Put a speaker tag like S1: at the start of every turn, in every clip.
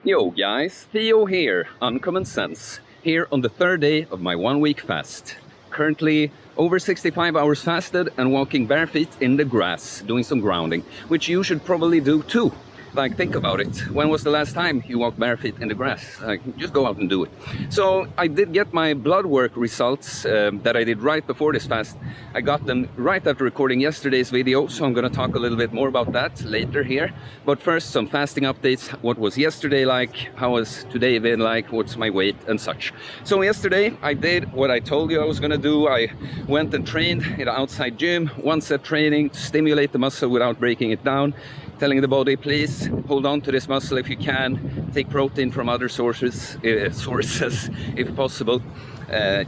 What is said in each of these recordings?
S1: Yo guys, Theo here, Uncommon Sense, here on the third day of my 1 week fast. Currently over 65 hours fasted and walking bare feet in the grass, doing some grounding, which you should probably do too. Like, think about it. When was the last time you walked bare feet in the grass? Like, just go out and do it. So I did get my blood work results that I did right before this fast. I got them right after recording yesterday's video, so I'm gonna talk a little bit more about that later here. But first, some fasting updates. What was yesterday like? How has today been like? What's my weight and such? So yesterday I did what I told you I was gonna do. I went and trained in an outside gym, 1-set training to stimulate the muscle without breaking it down, telling the body, please hold on to this muscle if you can, take protein from other sources if possible.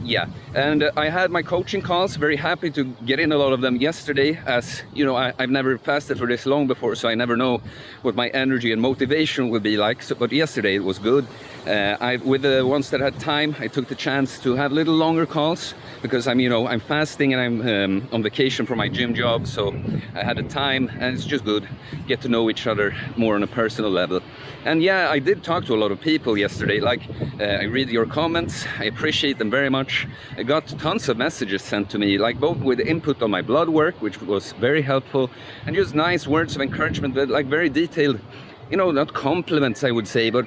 S1: Yeah, and I had my coaching calls, very happy to get in a lot of them yesterday, as you know, I've never fasted for this long before, so I never know what my energy and motivation will be like. So, but yesterday it was good. With the ones that had time, I took the chance to have little longer calls, because I'm fasting and I'm on vacation from my gym job, so I had the time, and it's just good get to know each other more on a personal level. And yeah, I did talk to a lot of people yesterday. Like, I read your comments, I appreciate them very much. I got tons of messages sent to me, like both with input on my blood work, which was very helpful, and just nice words of encouragement, but like very detailed, not compliments I would say, but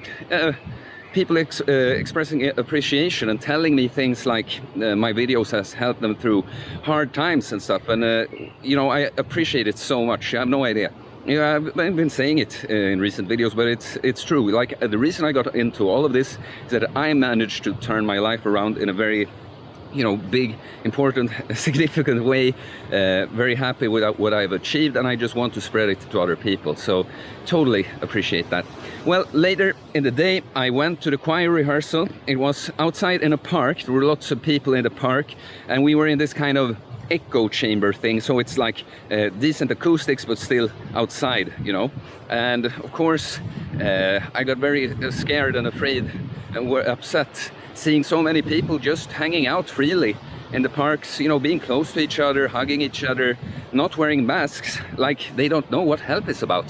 S1: people expressing appreciation and telling me things like my videos has helped them through hard times and stuff. And I appreciate it so much. I have no idea. I've been saying it in recent videos, but it's true. Like, the reason I got into all of this is that I managed to turn my life around in a very big, important, significant way. Very happy with what I've achieved, and I just want to spread it to other people. So totally appreciate that. Well, later in the day, I went to the choir rehearsal. It was outside in a park. There were lots of people in the park, and we were in this kind of echo chamber thing, so it's like decent acoustics but still outside, and of course I got very scared and afraid and were upset seeing so many people just hanging out freely in the parks, being close to each other, hugging each other, not wearing masks, like they don't know what health is about.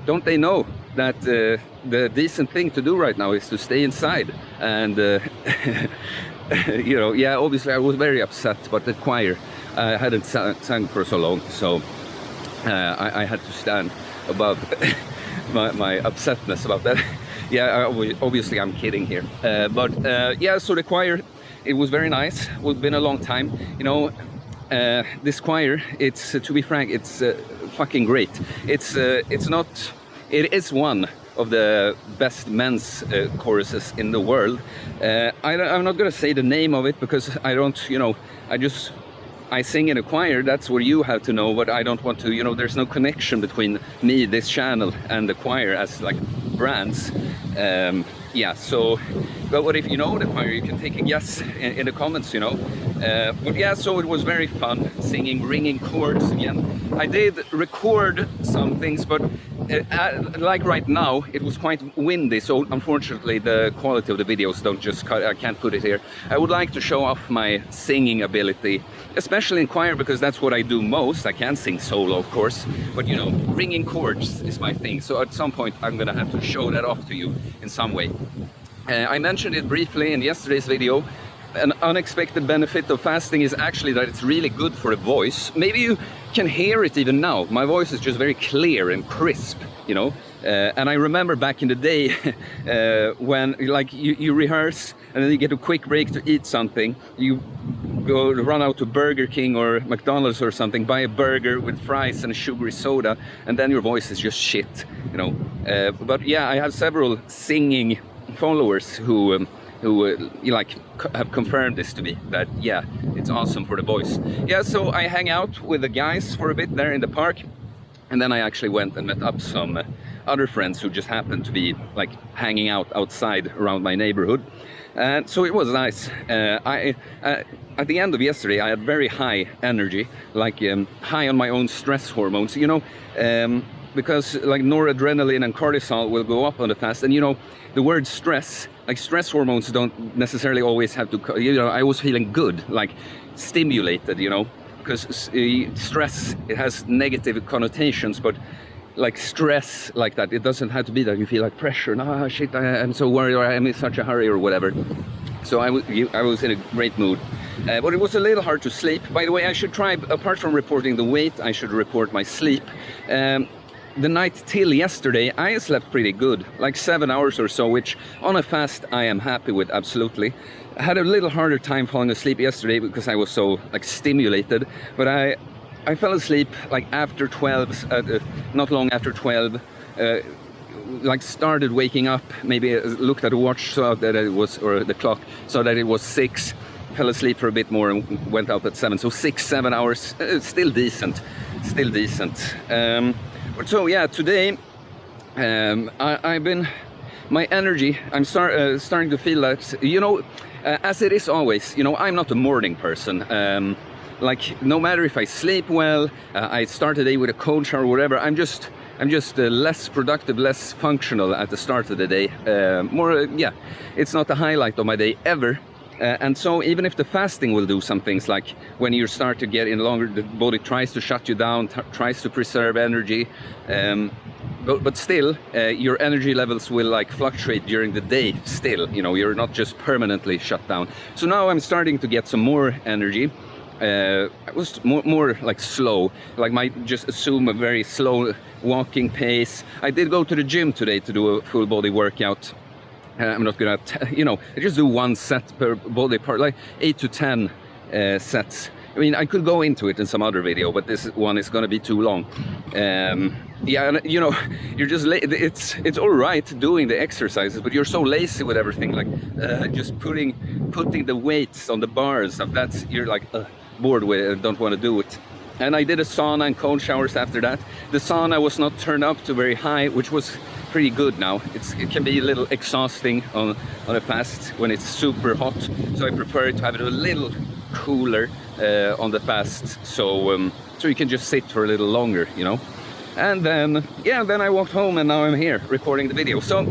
S1: Don't they know that the decent thing to do right now is to stay inside? And yeah, obviously I was very upset, but the choir hadn't sang for so long, so I had to stand above my upsetness about that. Yeah, obviously I'm kidding here, but yeah, so the choir, it was very nice. It's been a long time, this choir, it's to be frank, it's fucking great. It is one of the best men's choruses in the world. I'm not gonna say the name of it because I don't, I sing in a choir, that's what you have to know, but I don't want to, there's no connection between me, this channel, and the choir as like brands. Yeah, so, but what if you know the choir, you can take a guess in the comments, But yeah, so it was very fun singing ringing chords again. I did record some things, but like right now, it was quite windy, so unfortunately the quality of the videos don't just cut, I can't put it here. I would like to show off my singing ability, especially in choir, because that's what I do most. I can sing solo, of course, but ringing chords is my thing, so at some point I'm gonna have to show that off to you in some way. I mentioned it briefly in yesterday's video. An unexpected benefit of fasting is actually that it's really good for the voice. Maybe you can hear it even now. My voice is just very clear and crisp, and I remember back in the day when like you rehearse and then you get a quick break to eat something. You go run out to Burger King or McDonald's or something, buy a burger with fries and a sugary soda, and then your voice is just shit, But yeah, I have several singing followers who have confirmed this to me, that yeah, it's awesome for the voice. Yeah, so I hang out with the guys for a bit there in the park, and then I actually went and met up some other friends who just happened to be like hanging out outside around my neighborhood. And so it was nice. At the end of yesterday, I had very high energy, like high on my own stress hormones, because like noradrenaline and cortisol will go up on the fast, and the word stress, like stress hormones don't necessarily always have to, I was feeling good, like stimulated, because stress, it has negative connotations, but like stress like that. It doesn't have to be that you feel like pressure. No, shit, I'm so worried, or I'm in such a hurry, or whatever. So I was in a great mood. But it was a little hard to sleep. By the way, I should try, apart from reporting the weight, I should report my sleep. The night till yesterday, I slept pretty good, like 7 hours or so, which on a fast I am happy with, absolutely. I had a little harder time falling asleep yesterday because I was so like stimulated, but I fell asleep like after 12, not long after 12, like started waking up, maybe looked at the watch, saw that it was, or the clock, saw that it was 6, fell asleep for a bit more and went up at 7, so 6-7 hours, still decent. So yeah, today I've been, my energy, I'm starting to feel that, you know, as it is always, you know, I'm not a morning person. Like, no matter if I sleep well, I start the day with a cold shower or whatever, I'm just less productive, less functional at the start of the day. Yeah, it's not the highlight of my day ever. And so even if the fasting will do some things, like when you start to get in longer, the body tries to shut you down, tries to preserve energy, but still your energy levels will like fluctuate during the day still, you know, you're not just permanently shut down. So now I'm starting to get some more energy. I was more like slow, like might just assume a very slow walking pace. I did go to the gym today to do a full body workout. I'm not gonna, you know, I just do one set per body part, like 8 to 10 sets. I mean, I could go into it in some other video, but this one is gonna be too long. Yeah, and, you know, you're just it's all right doing the exercises, but you're so lazy with everything, like just putting the weights on the bar and stuff. That's, you're like bored with, don't want to do it. And I did a sauna and cold showers after that. The sauna was not turned up to very high, which was pretty good now. It can be a little exhausting on a fast when it's super hot. So I prefer to have it a little cooler on the fast, so so you can just sit for a little longer, you know. And then, yeah, then I walked home and now I'm here recording the video. So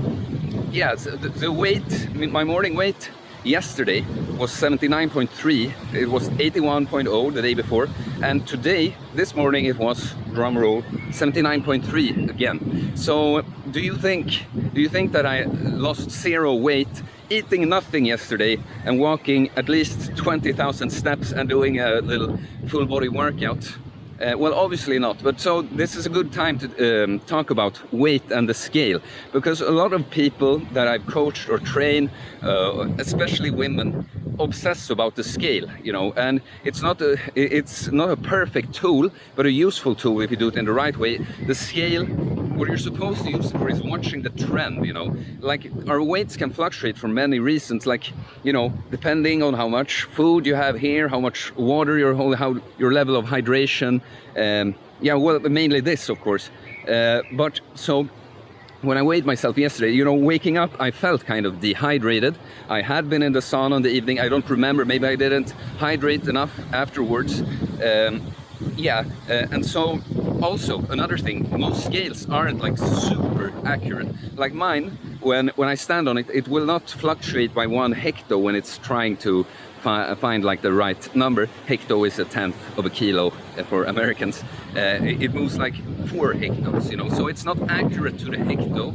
S1: yeah, the weight, I mean, my morning weight yesterday was 79.3, it was 81.0 the day before, and today, this morning, it was, drum roll, 79.3 again. So do you think that I lost 0 weight eating nothing yesterday and walking at least 20,000 steps and doing a little full body workout? Well, obviously not, but so this is a good time to talk about weight and the scale, because a lot of people that I've coached or trained, especially women, obsess about the scale, you know, and it's not a perfect tool, but a useful tool if you do it in the right way. The scale, what you're supposed to use it for is watching the trend, you know, like our weights can fluctuate for many reasons, like, you know, depending on how much food you have here, how much water you're holding, how your level of hydration, yeah, well, mainly this, of course, but so when I weighed myself yesterday, you know, waking up, I felt kind of dehydrated. I had been in the sauna in the evening. I don't remember, maybe I didn't hydrate enough afterwards. Yeah, and so also another thing, most scales aren't like super accurate. Like mine, when I stand on it, it will not fluctuate by 1 hecto when it's trying to find like the right number. Hecto is 1/10 of a kilo for Americans. It moves like 4 hectos, you know, so it's not accurate to the hecto.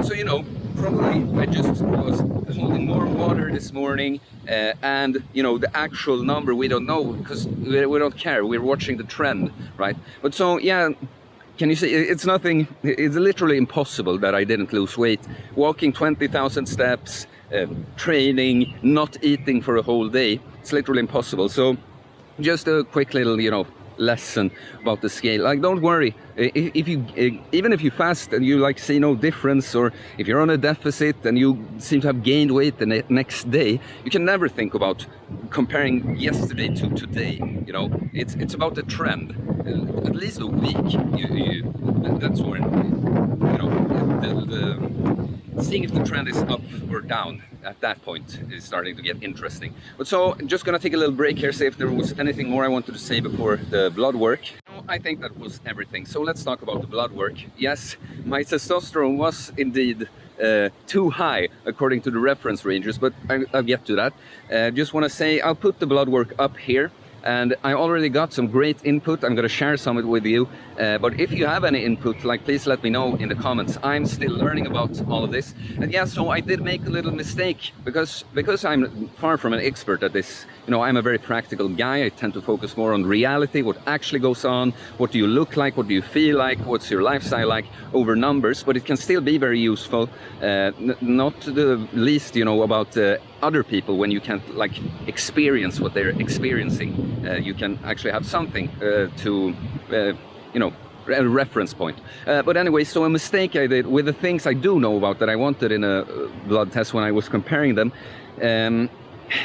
S1: So you know, probably I just was holding more water this morning, and you know, the actual number we don't know because we don't care. We're watching the trend, right? But so yeah. Can you see, it's nothing, it's literally impossible that I didn't lose weight. Walking 20,000 steps, training, not eating for a whole day, it's literally impossible. So just a quick little, you know, lesson about the scale. Like, don't worry, if you even if you fast and you like see no difference, or if you're on a deficit and you seem to have gained weight the next day, you can never think about comparing yesterday to today. You know, it's about the trend. At least a week, that's when, you know, seeing if the trend is up or down at that point is starting to get interesting. But so, I'm just gonna take a little break here, see if there was anything more I wanted to say before the blood work. I think that was everything. So let's talk about the blood work. Yes, my testosterone was indeed too high according to the reference ranges, but I'll get to that. Just want to say, I'll put the blood work up here. and I already got some great input. I'm going to share some of it with you, but if you have any input, like, please let me know in the comments. I'm still learning about all of this, and yeah, so I did make a little mistake because I'm far from an expert at this. You know, I'm a very practical guy. I tend to focus more on reality, what actually goes on, what do you look like, what do you feel like, what's your lifestyle like, over numbers, but it can still be very useful, not the least, you know, about other people. When you can't like experience what they're experiencing, you can actually have something to you know, a reference point. But anyway, so a mistake I did with the things I do know about that I wanted in a blood test when I was comparing them.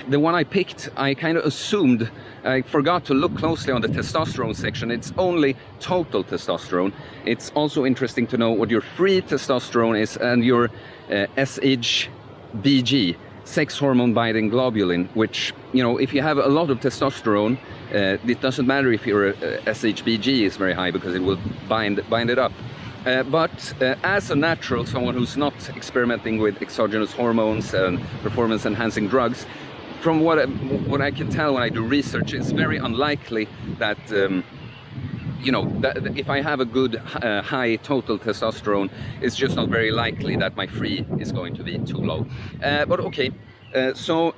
S1: The one I picked, I kind of assumed, I forgot to look closely on the testosterone section. It's only total testosterone. It's also interesting to know what your free testosterone is and your SHBG, sex hormone binding globulin, which, you know, if you have a lot of testosterone, it doesn't matter if your SHBG is very high, because it will bind it up. But as a natural, someone who's not experimenting with exogenous hormones and performance enhancing drugs, from what I can tell when I do research, it's very unlikely that you know, that if I have a good high total testosterone, it's just not very likely that my free is going to be too low. But okay, so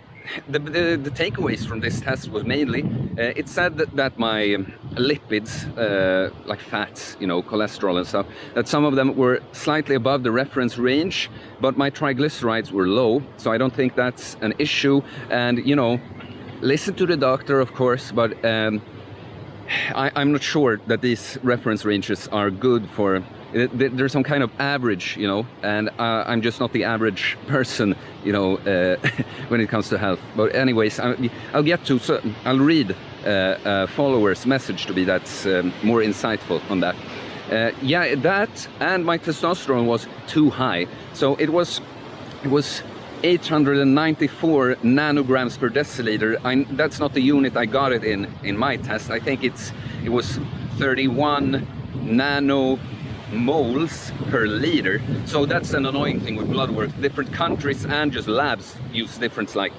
S1: the takeaways from this test was mainly, it said that my lipids, like fats, you know, cholesterol and stuff, that some of them were slightly above the reference range, but my triglycerides were low, so I don't think that's an issue. And, you know, listen to the doctor, of course, but I'm not sure that these reference ranges are good for, there's some kind of average, you know, and I'm just not the average person, you know, when it comes to health. But anyways, I'll get to, so I'll read a follower's message to me that's more insightful on that. Yeah, that and my testosterone was too high. So it was 894 nanograms per deciliter. That's not the unit I got it in my test. I think it was 31 nanomoles per liter. So that's an annoying thing with blood work. Different countries and just labs use different, like,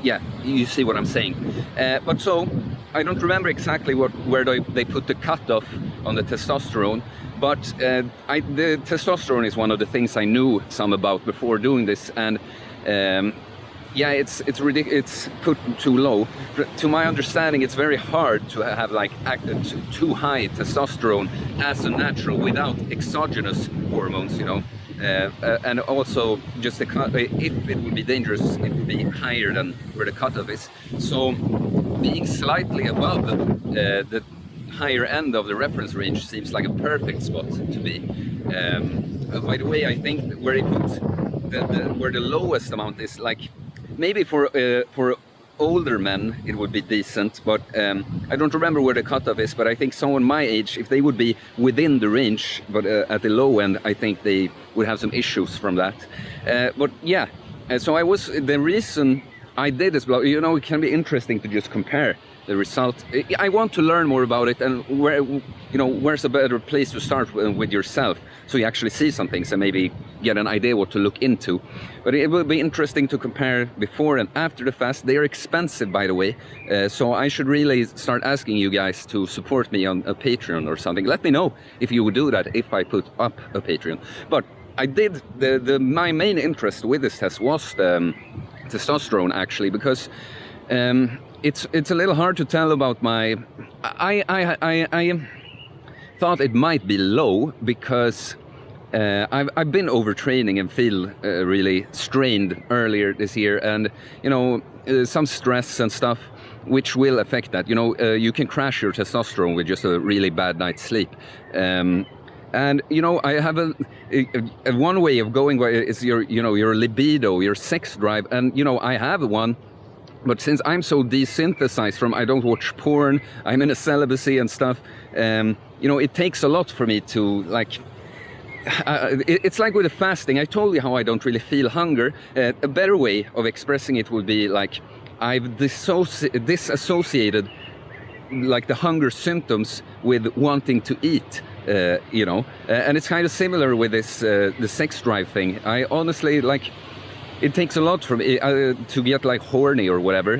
S1: yeah, you see what I'm saying. But so I don't remember exactly where they put the cutoff on the testosterone, but the testosterone is one of the things I knew some about before doing this, and yeah, it's put too low. To my understanding, it's very hard to have like too high testosterone as a natural without exogenous hormones, you know. And also, just if it would be dangerous, it would be higher than where the cutoff is. So being slightly above the higher end of the reference range seems like a perfect spot to be. By the way, I think where it puts where the lowest amount is, like maybe for older men it would be decent, but I don't remember where the cutoff is. But I think someone my age, if they would be within the range but at the low end, I think they would have some issues from that. But yeah, so the reason I did this blog, you know, it can be interesting to just compare the result. I want to learn more about it, and where, you know, where's a better place to start with yourself, so you actually see some things and maybe get an idea what to look into. But it will be interesting to compare before and after the fast. They are expensive, by the way, so I should really start asking you guys to support me on a Patreon or something. Let me know if you would do that if I put up a Patreon. But I did, my main interest with this test was testosterone, actually, because it's a little hard to tell about my. I thought it might be low because I've been overtraining and feel really strained earlier this year, and you know, some stress and stuff, which will affect that. You know, you can crash your testosterone with just a really bad night's sleep. And you know, I have one way of going is your libido, your sex drive, and you know, I have one. But since I'm so desynthesized from, I don't watch porn, I'm in a celibacy and stuff, you know, it takes a lot for me to, like, it's like with the fasting. I told you how I don't really feel hunger. A better way of expressing it would be like, I've disassociated like the hunger symptoms with wanting to eat, you know, and it's kind of similar with this the sex drive thing. I honestly, like, it takes a lot for me to get like horny or whatever.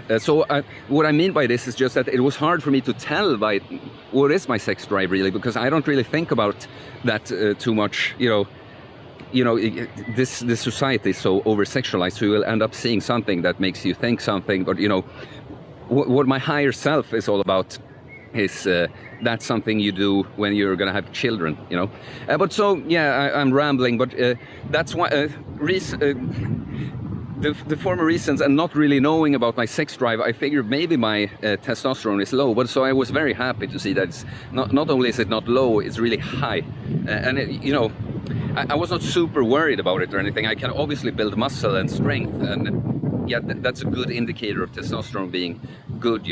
S1: What I mean by this is just that it was hard for me to tell by what is my sex drive really, because I don't really think about that too much. This society is so over sexualized, so you will end up seeing something that makes you think something. But what my higher self is all about is that's something you do when you're gonna have children, but so yeah, I'm rambling, but that's why the former reasons, and not really knowing about my sex drive, I figured maybe my testosterone is low. But so I was very happy to see that it's not only is it not low, it's really high. And I was not super worried about it or anything. I can obviously build muscle and strength, and yeah, that's a good indicator of testosterone being good,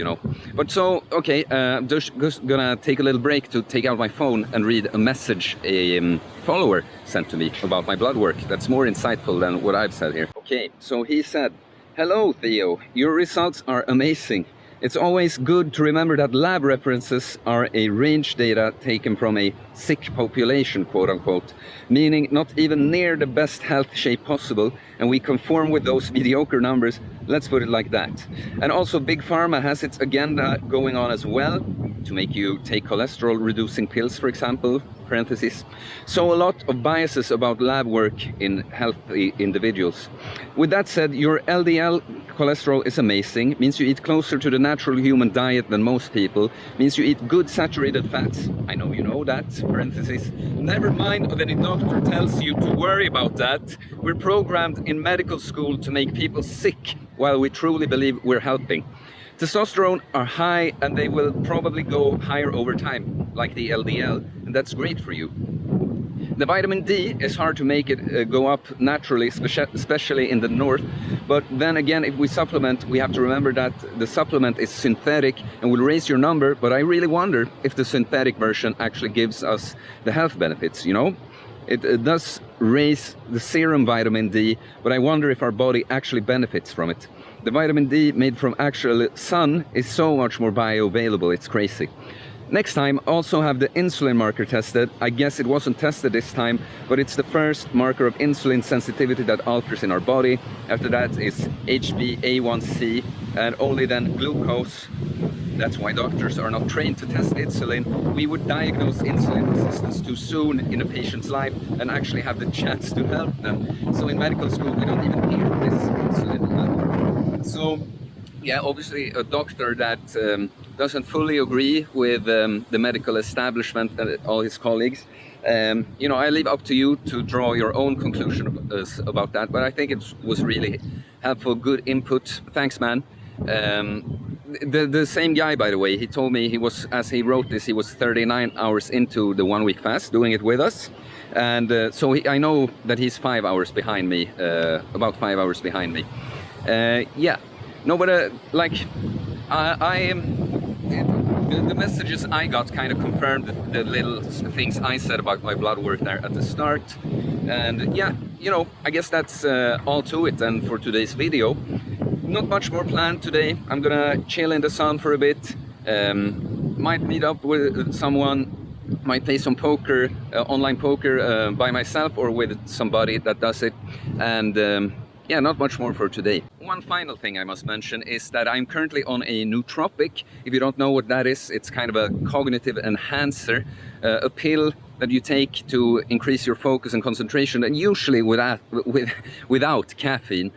S1: But so, okay, I'm just gonna take a little break to take out my phone and read a message a follower sent to me about my blood work. That's more insightful than what I've said here. Okay, so he said, "Hello, Theo. Your results are amazing. It's always good to remember that lab references are a range data taken from a sick population, quote unquote, meaning not even near the best health shape possible, and we conform with those mediocre numbers. Let's put it like that. And also Big Pharma has its agenda going on as well, to make you take cholesterol reducing pills, for example, parentheses. So a lot of biases about lab work in healthy individuals. With that said, your LDL cholesterol is amazing, means you eat closer to the natural human diet than most people, means you eat good saturated fats. I know you know that, parentheses. Never mind that any doctor tells you to worry about that. We're programmed in medical school to make people sick while we truly believe we're helping. Testosterone are high, and they will probably go higher over time, like the LDL, and that's great for you. The vitamin D is hard to make it go up naturally, especially in the north. But then again, if we supplement, we have to remember that the supplement is synthetic and will raise your number. But I really wonder if the synthetic version actually gives us the health benefits, It does raise the serum vitamin D, but I wonder if our body actually benefits from it. The vitamin D made from actual sun is so much more bioavailable, it's crazy. Next time, also have the insulin marker tested. I guess it wasn't tested this time, but it's the first marker of insulin sensitivity that alters in our body. After that is HbA1c, and only then glucose. That's why doctors are not trained to test insulin. We would diagnose insulin resistance too soon in a patient's life and actually have the chance to help them. So in medical school, we don't even hear this insulin level. So yeah, obviously a doctor that doesn't fully agree with the medical establishment and all his colleagues. I leave up to you to draw your own conclusion about that, but I think it was really helpful, good input. Thanks, man. The same guy, by the way, he told me he was, as he wrote this, he was 39 hours into the 1 week fast, doing it with us. And I know that he's 5 hours behind me, about 5 hours behind me. Yeah, no, but I am... The messages I got kind of confirmed the little things I said about my blood work there at the start. And yeah, I guess that's all to it then for today's video. Not much more planned today. I'm gonna chill in the sun for a bit. Might meet up with someone, might play some poker, online poker by myself or with somebody that does it. And yeah, not much more for today. One final thing I must mention is that I'm currently on a nootropic. If you don't know what that is, it's kind of a cognitive enhancer, a pill that you take to increase your focus and concentration, and usually without caffeine.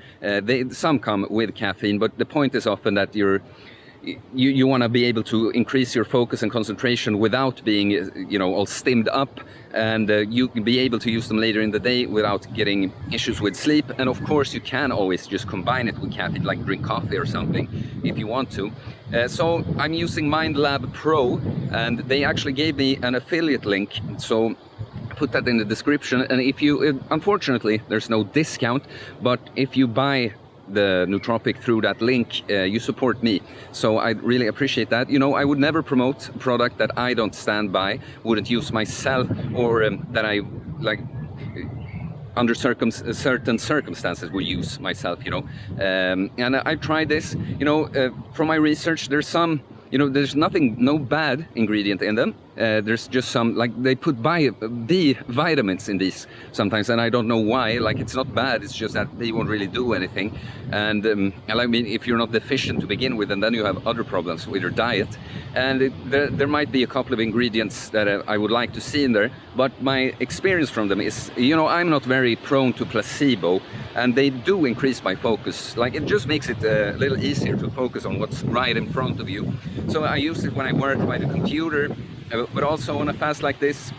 S1: Some come with caffeine, but the point is often that you want to be able to increase your focus and concentration without being, all stimmed up, and you can be able to use them later in the day without getting issues with sleep. And of course, you can always just combine it with caffeine, like drink coffee or something, if you want to. So I'm using MindLab Pro, and they actually gave me an affiliate link, so put that in the description. And if you, unfortunately, there's no discount, but if you buy the nootropic through that link, you support me, so I really appreciate that. I would never promote a product that I don't stand by, wouldn't use myself, or that I like under certain circumstances would use myself, and I've tried this, from my research. There's some, there's no bad ingredient in them. there's just some, like, they put B vitamins in these sometimes, and I don't know why. Like, it's not bad, it's just that they won't really do anything. And I mean, if you're not deficient to begin with, and then you have other problems with your diet. And there might be a couple of ingredients that I would like to see in there, but my experience from them is, you know, I'm not very prone to placebo, and they do increase my focus. Like, it just makes it a little easier to focus on what's right in front of you. So I use it when I work by the computer, but also on a fast like this,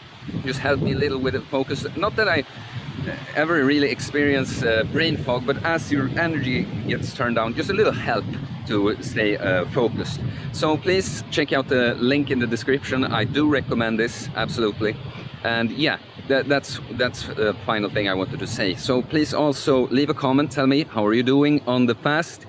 S1: just help me a little with the focus. Not that I ever really experience brain fog, but as your energy gets turned down, just a little help to stay focused. So please check out the link in the description. I do recommend this, absolutely. And yeah, that's the final thing I wanted to say. So please also leave a comment, tell me how are you doing on the fast.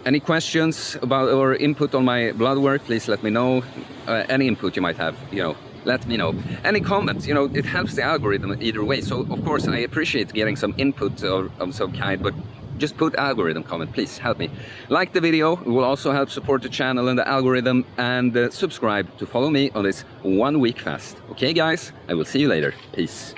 S1: Any questions about or input on my blood work, please let me know. Any input you might have, you know, let me know. Any comments, you know, it helps the algorithm either way. So of course I appreciate getting some input of some kind, but just put algorithm comment, please help me. Like the video, it will also help support the channel and the algorithm, and subscribe to follow me on this 1 week fast. Okay guys, I will see you later. Peace.